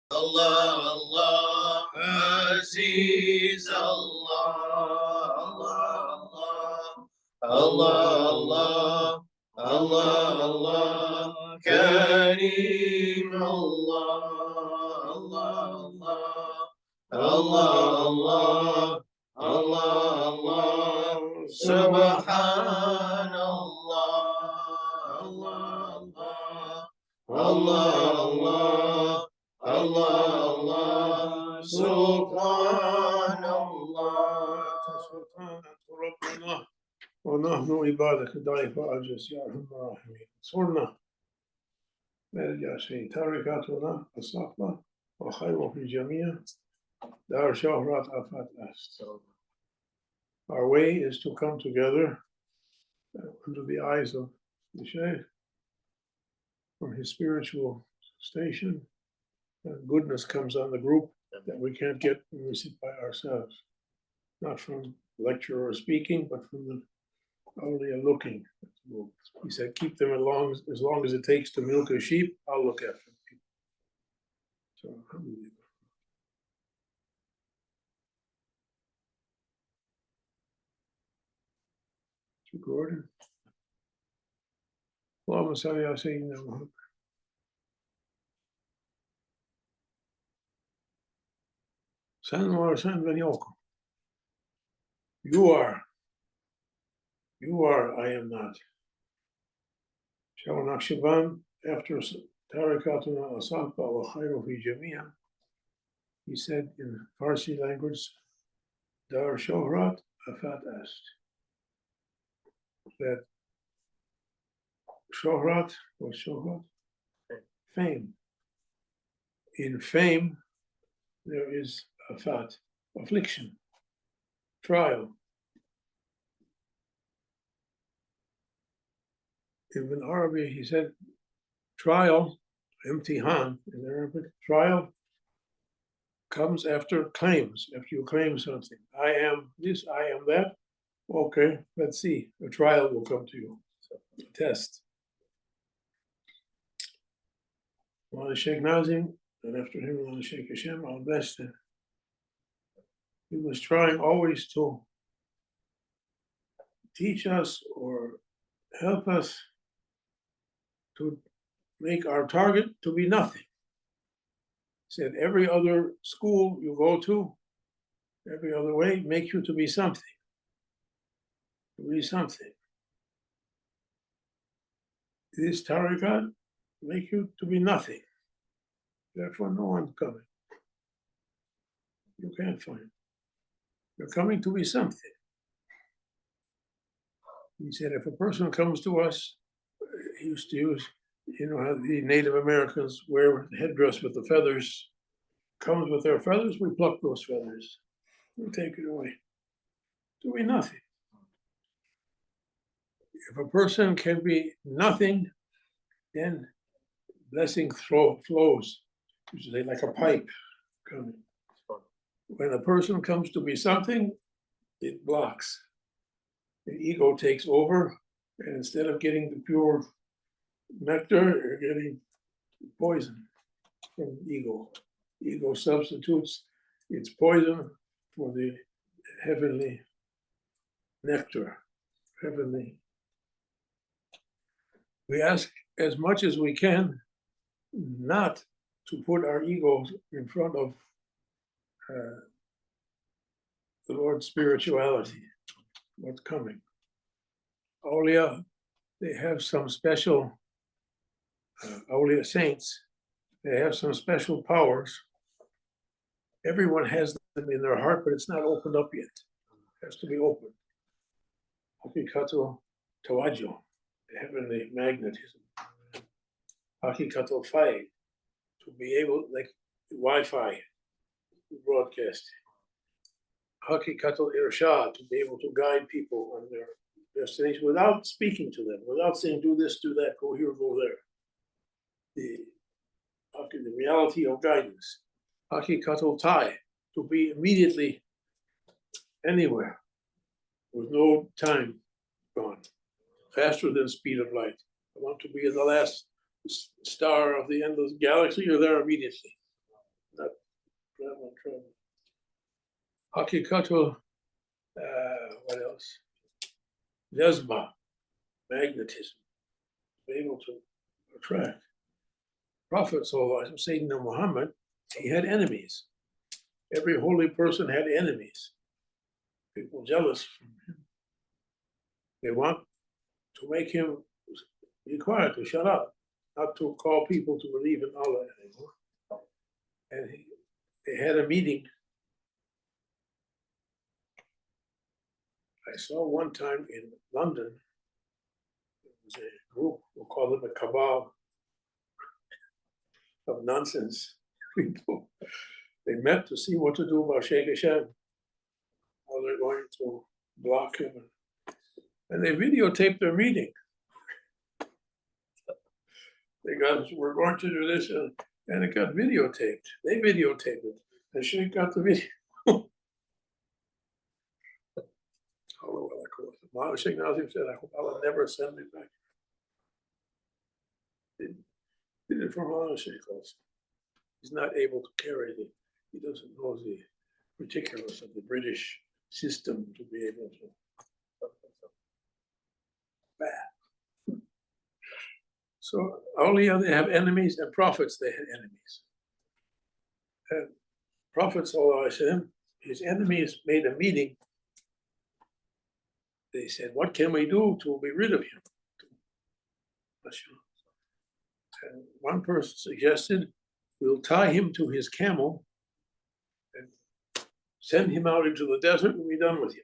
Allah, Allah, Aziz, Allah, Allah, Allah, Allah, Allah, Kareem, Allah, Allah, Allah, Subhanallah, Allah, Allah, Subhanallah. ربنا ونحن عبادك ضعيف عجز يا ارحم الراحمين انصرنا نرجع شيء تركاتنا الصحبة وخير في الجميع دار شهرات afat est. Our way is to come together under the eyes of the Shaykh from his spiritual station. And goodness comes on the group that we can't get when we sit by ourselves. Not from lecture or speaking, but from the awliya looking. He said, keep them as long as it takes to milk a sheep, I'll look after people. So, alhamdulillah. Gordon. Allahumma salli ala Sayyidina Muhammad. San ben Yoko. You are, I am not. Shah Naqshband, after Tarikatuna Asahba wa Khairu fi Jamia, he said in Farsi language, Dar Shohrat Afat Est. That Shohrat, what's Shohrat? Fame. In fame, there is Afat, affliction, trial. Ibn Arabi, he said, trial, imtihan in Arabic, trial comes after claims, after you claim something. I am this, I am that. Okay, let's see. A trial will come to you, a test. Well, Sheikh Nazim, and after him, Sheikh Hashem, all best. He was trying always to teach us or help us to make our target to be nothing. He said every other school you go to, every other way makes you to be something. To be something. This tariqat make you to be nothing. Therefore, no one's coming. You can't find. You're coming to be something. He said, if a person comes to us, he used to use, how the Native Americans wear the headdress with the feathers, comes with their feathers, we pluck those feathers. We take it away. To be nothing. If a person can be nothing, then blessing flows. You should say like a pipe coming. When a person comes to be something, it blocks. The ego takes over, and instead of getting the pure nectar, you're getting poison from ego. Ego substitutes its poison for the heavenly nectar, heavenly. We ask as much as we can not to put our egos in front of the Lord's spirituality, what's coming. Awliya, they have some special, awliya saints, they have some special powers. Everyone has them in their heart, but it's not opened up yet. It has to be opened. Hakikatul tawajjuh, heavenly magnetism. Hakikatul fay, to be able, like Wi-Fi, broadcast. Hakikatul irshad, to be able to guide people on their destination without speaking to them, without saying, do this, do that, go here, go there. The reality of guidance. Hakikatul tai, to be immediately anywhere with no time gone, faster than speed of light. I want to be in the last star of the endless galaxy, you're there immediately. Hakikatul, what else? Jazba, magnetism, able to attract. Prophet Sayyidina Muhammad, he had enemies. Every holy person had enemies. People jealous from him. They want to make him be quiet, to shut up, not to call people to believe in Allah anymore. And they had a meeting. I saw one time in London, there was a group, we'll call them a cabal of nonsense people. They met to see what to do about Shaykh Hashem, how they're going to block him. And they videotaped their meeting. They got, we're going to do this, and it got videotaped. They videotaped it, and Shaykh got the video. Shaykh Nazim said, I hope Allah never send me back. He did it for Maulana Shaykh also. He's not able to carry the, he doesn't know the particulars of the British system to be able to. Bad. So awliya, they have enemies, and prophets, they had enemies. And Prophet, his enemies made a meeting. They said, what can we do to be rid of him? And one person suggested, we'll tie him to his camel and send him out into the desert and be done with him.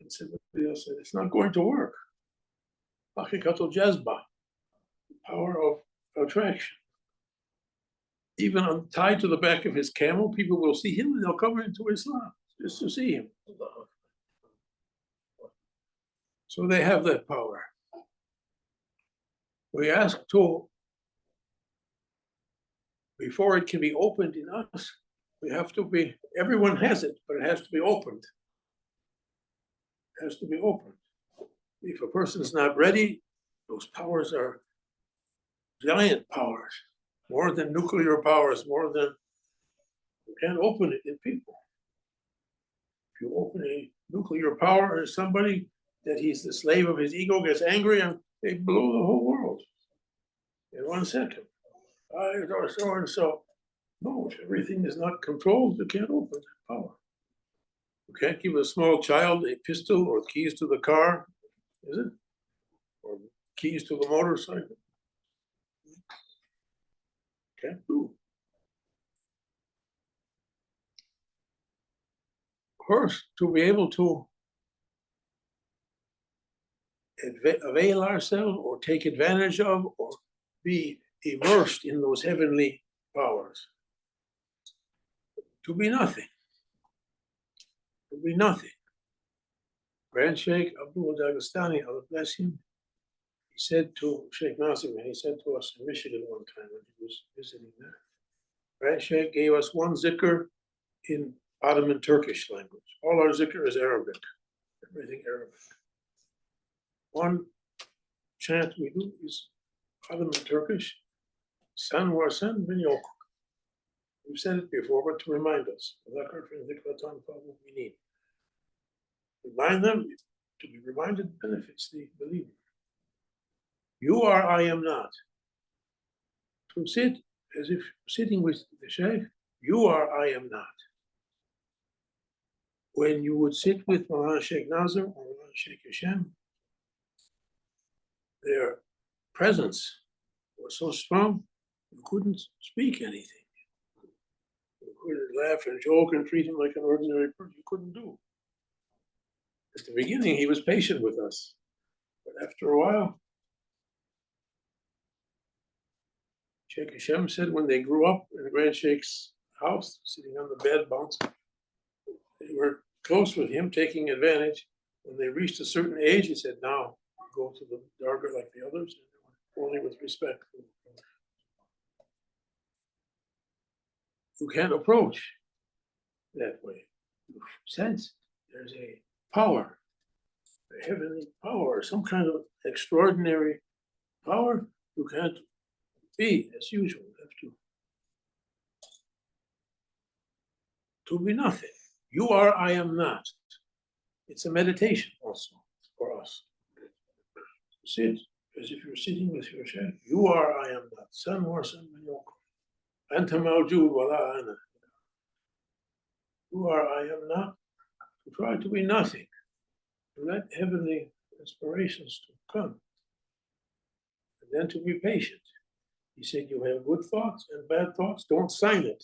And somebody else said, it's not going to work. Hakikatul jazba, power of attraction. Even tied to the back of his camel, people will see him and they'll come into Islam just to see him. So they have that power. We ask to, before it can be opened in us, we have to be, everyone has it, but it has to be opened. It has to be opened. If a person is not ready, those powers are giant powers, more than nuclear powers, more than, you can't open it in people. If you open a nuclear power in somebody, that he's the slave of his ego, gets angry, and they blow the whole world in 1 second. So and so. No, if everything is not controlled, you can't open that power. You can't give a small child a pistol or keys to the car, is it? Or keys to the motorcycle. Can't do. First, to be able to avail ourselves or take advantage of or be immersed in those heavenly powers. To be nothing. To be nothing. Grand Shaykh Abdul Haqq, Allah bless him, he said to Shaykh Nazim, and he said to us in Michigan one time when he was visiting there, Grand Shaykh gave us one zikr in Ottoman Turkish language. All our zikr is Arabic, everything Arabic. One chant we do is Ottoman Turkish, San Warsan bin Yok. We've said it before, but to remind us, we need. Remind them, to be reminded benefits the believer. You are, I am not. To sit as if sitting with the Shaykh, you are, I am not. When you would sit with Maulana Shaykh Nazim or Maulana Shaykh Hashem, their presence was so strong, you couldn't speak anything. You couldn't laugh and joke and treat him like an ordinary person. You couldn't do. At the beginning, he was patient with us. But after a while, Shaykh Hashem said when they grew up in the Grand Sheikh's house, sitting on the bed, bouncing, they were close with him, taking advantage. When they reached a certain age, he said, now go to the dargah like the others, only with respect. You can't approach that way. You sense there's a power, a heavenly power, some kind of extraordinary power. You can't be as usual. You have to be nothing. You are, I am not. It's a meditation also for us. Sit as if you're sitting with your Shaykh. You are, I am not. San wa san yokum. Anta mawjud wa la ana. You are, I am not. To try to be nothing. To let heavenly inspirations to come. And then to be patient. He said, you have good thoughts and bad thoughts, don't sign it.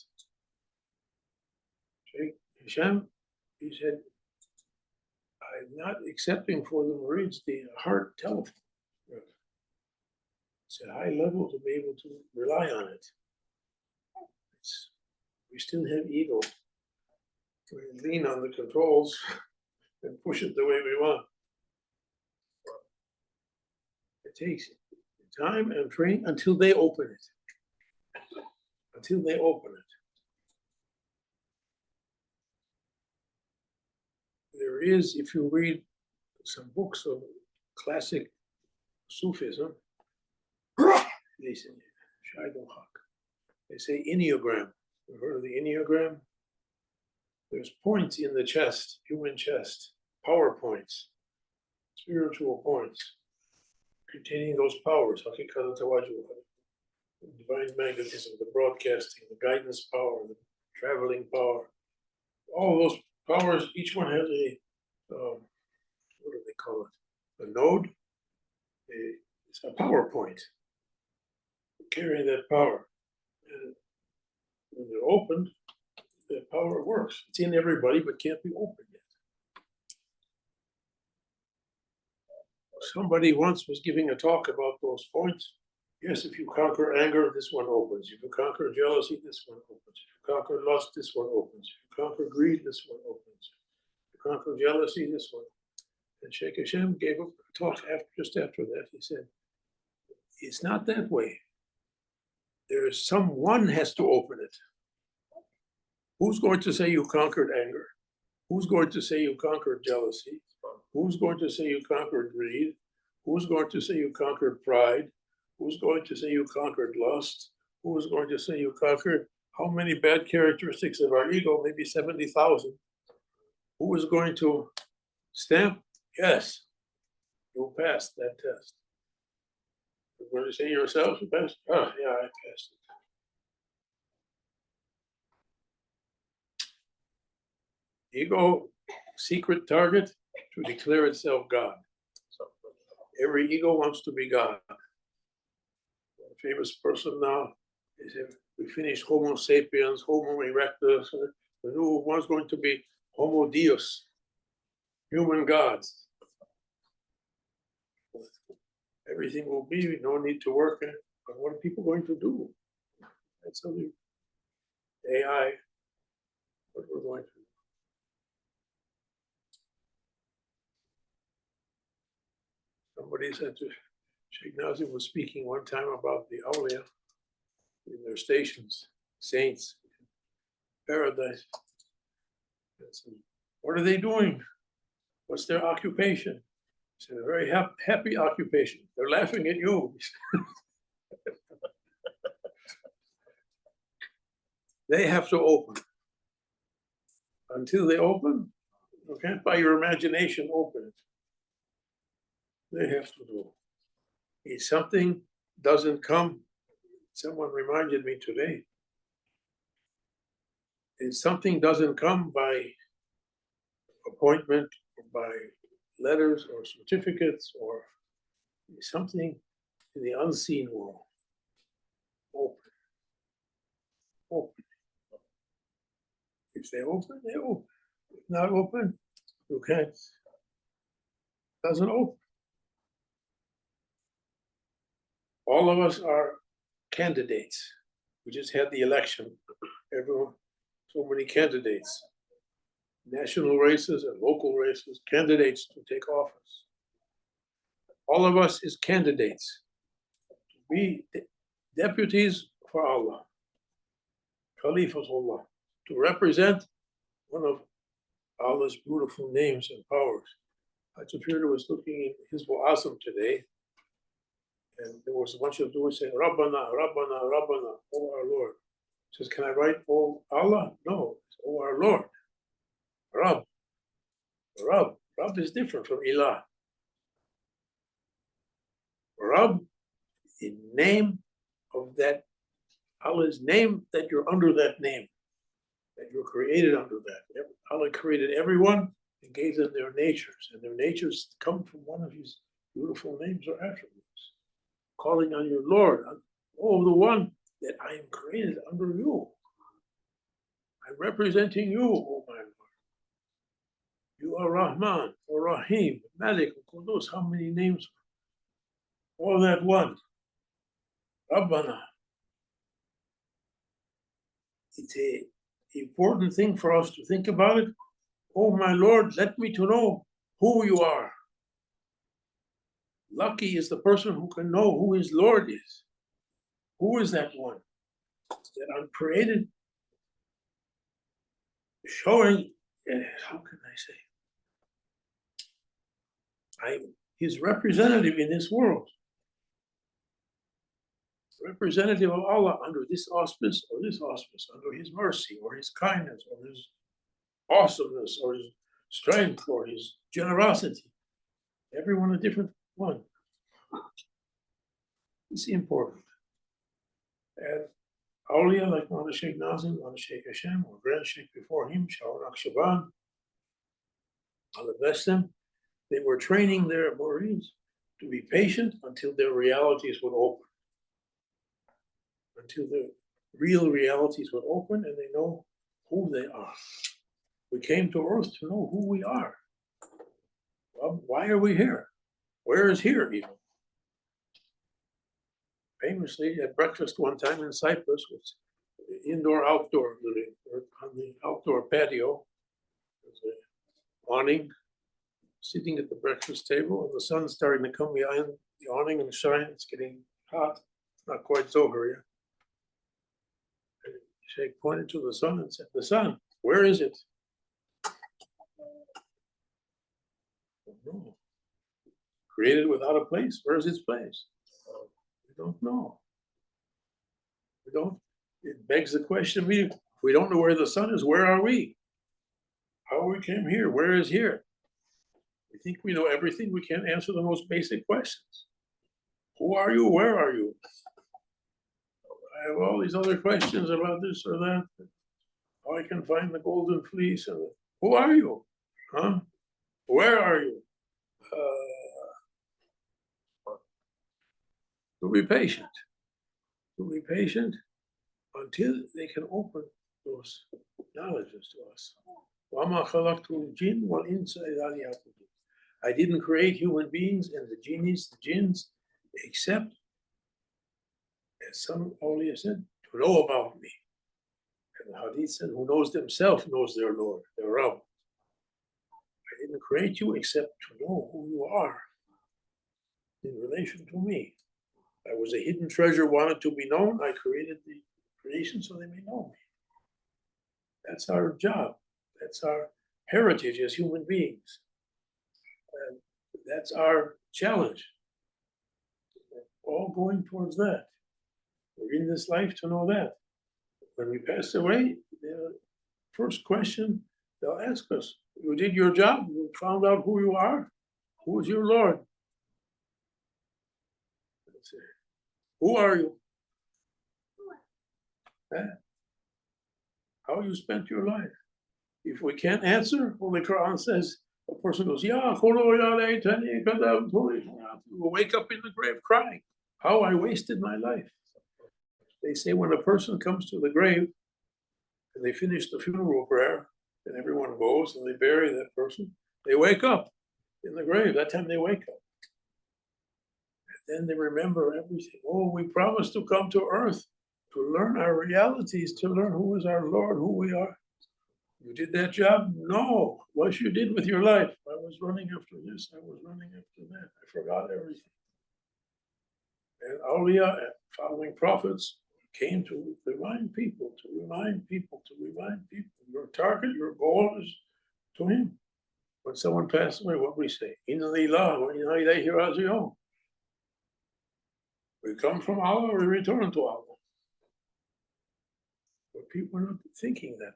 Shaykh Hisham, he said, I'm not accepting for the Marids the heart telephone. It's a high level to be able to rely on it. We still have ego. We lean on the controls and push it the way we want. It takes time and training until they open it. Until they open it. There is, if you read some books of classic Sufism, they say, Shaykh Abdul Haqq, they say Enneagram. You've heard of the Enneagram? There's points in the chest, human chest, power points, spiritual points, containing those powers, haqiqat tawajjuh, divine magnetism, the broadcasting, the guidance power, the traveling power. All those powers, each one has a, what do they call it? A node, it's a power point, carrying that power. And when they're opened, that power works. It's in everybody, but can't be opened yet. Somebody once was giving a talk about those points. Yes, if you conquer anger, this one opens. If you conquer jealousy, this one opens. If you conquer lust, this one opens. If you conquer greed, this one opens. If you conquer jealousy, this one. And Shaykh Hashem gave a talk just after that. He said, it's not that way. There is someone has to open it. Who's going to say you conquered anger? Who's going to say you conquered jealousy? Who's going to say you conquered greed? Who's going to say you conquered pride? Who's going to say you conquered lust? Who's going to say you conquered how many bad characteristics of our ego? Maybe 70,000. Who is going to stamp? Yes, you passed that test. You're going to say yourself, you passed? Oh, yeah, I passed it. Ego, secret target, to declare itself God. So every ego wants to be God. A famous person now is if we finish Homo sapiens, Homo erectus, the new one's going to be Homo Deus, human gods. Everything will be, no need to work. But what are people going to do? That's something AI, what we're going to do. Somebody said to Sheikh Nazim was speaking one time about the awliya in their stations, saints, paradise. Said, what are they doing? What's their occupation? He said, a very happy occupation. They're laughing at you. They have to open. Until they open, you can't by your imagination open it. They have to do. If something doesn't come, someone reminded me today, if something doesn't come by appointment or by letters or certificates or something in the unseen world, open. Open. If they open, they open. If not open, you can't. Doesn't open. All of us are candidates. We just had the election. Everyone, so many candidates. National races and local races, candidates to take office. All of us is candidates to be deputies for Allah, Khalifatullah, to represent one of Allah's beautiful names and powers. Hajj was looking in Hizbul Azam today, and there was a bunch of doers saying, Rabbana, Rabbana, Rabbana, oh our Lord. Says, can I write, oh Allah? No, oh our Lord, Rabb. Rabb. Rabb is different from Ilah. Rabb, the name of that, Allah's name, that you're under that name, that you're created under that. Allah created everyone and gave them their natures, and their natures come from one of his beautiful names or attributes. Calling on your Lord, oh, the one that I am created under you. I'm representing you, oh my Lord. You are Rahman or Rahim, Malik, Qudus, how many names? All that one. Rabbana. It's an important thing for us to think about it. Oh my Lord, let me to know who you are. Lucky is the person who can know who his Lord is. Who is that one? That I'm created, showing, how can I say? I'm his representative in this world. Representative of Allah under this auspice or this auspice, under his mercy or his kindness or his awesomeness or his strength or his generosity. Everyone a different one. It's important. And awliya like Mawlana Shaykh Nazim, Mawlana Shaykh Hashem, or Grand Shaykh before him, Shah Naqshband, Allah bless them, they were training their murids to be patient until their realities would open. Until the real realities would open and they know who they are. We came to earth to know who we are. Well, why are we here? Where is here even? Famously, at breakfast one time in Cyprus, with indoor-outdoor living, on the outdoor patio, there's an awning, sitting at the breakfast table, and the sun's starting to come behind the awning and shine. It's getting hot. It's not quite over yet. And Sheikh pointed to the sun and said, the sun, where is it? No. Created without a place. Where is its place? We don't know. We don't. It begs the question: if we don't know where the sun is, where are we? How we came here? Where is here? We think we know everything. We can't answer the most basic questions. Who are you? Where are you? I have all these other questions about this or that. How I can find the golden fleece? And who are you? Huh? Where are you? To be patient. To be patient until they can open those knowledges to us. I didn't create human beings and the genies, the jinns, except, as some awliya said, to know about me. And the hadith said, who knows themselves knows their Lord, their Rabb. I didn't create you except to know who you are in relation to me. I was a hidden treasure, wanted to be known. I created the creation so they may know me. That's our job. That's our heritage as human beings. And that's our challenge. We're all going towards that. We're in this life to know that. When we pass away, the first question they'll ask us, you did your job, you found out who you are, who is your Lord? Who are you? How you spent your life? If we can't answer, Holy Quran says, a person goes, we'll wake up in the grave crying, how I wasted my life. They say when a person comes to the grave and they finish the funeral prayer and everyone goes and they bury that person, they wake up in the grave. That time they wake up. Then they remember everything. Oh, we promised to come to earth to learn our realities, to learn who is our Lord, who we are. You did that job? No. What you did with your life? I was running after this. I was running after that. I forgot everything. And awliya, following prophets, came to remind people, Your target, your goal is to him. When someone passed away, what we say? Inna lillahi wa inna ilayhi raji'un. We come from Allah, we return to Allah. But people are not thinking that.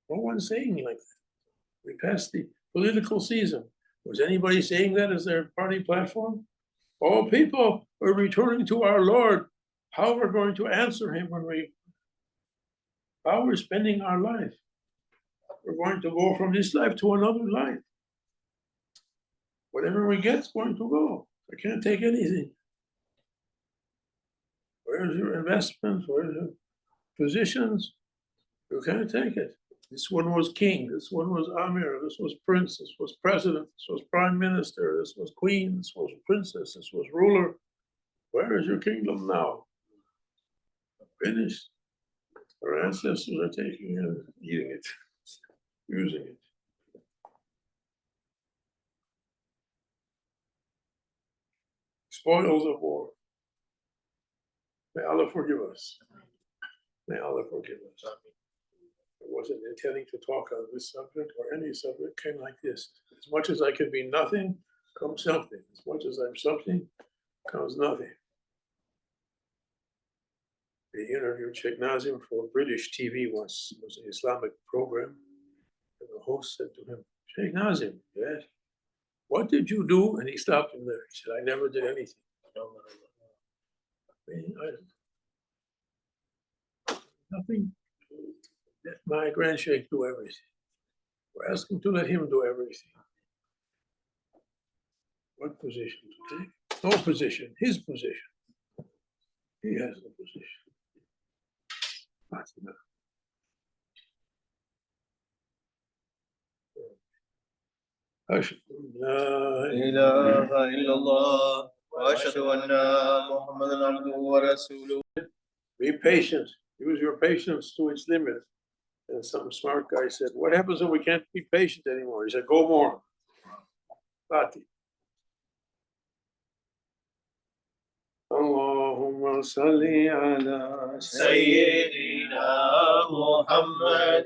No one's saying like that. We passed the political season. Was anybody saying that as their party platform? All people are returning to our Lord. How we're going to answer him how we're spending our life. We're going to go from this life to another life. Whatever we get is going to go. I can't take anything. Where's your investments? Where's your positions? You can't take it. This one was king. This one was Amir. This was prince. This was president. This was prime minister. This was queen. This was princess. This was ruler. Where is your kingdom now? Finished. Our ancestors are taking it, eating it, using it. Spoils of war. May Allah forgive us. May Allah forgive us. I wasn't intending to talk on this subject or any subject. Came like this. As much as I can be nothing, comes something. As much as I'm something, comes nothing. They interviewed Sheikh Nazim for British TV once. It was an Islamic program. And the host said to him, Sheikh Nazim, yes, what did you do? And he stopped him there. He said, I never did anything. Nothing. Let my grand sheikh do everything. We're asking to let him do everything. What position to take? No position, his position. He has no position. That's enough. أشهد أن لا إله إلا الله وأشهد أن محمدا عبده ورسوله. Be patient. Use your patience to its limit. And some smart guy said, what happens when we can't be patient anymore? He said, go more. Fati. Allahumma salli ala سيدنا محمد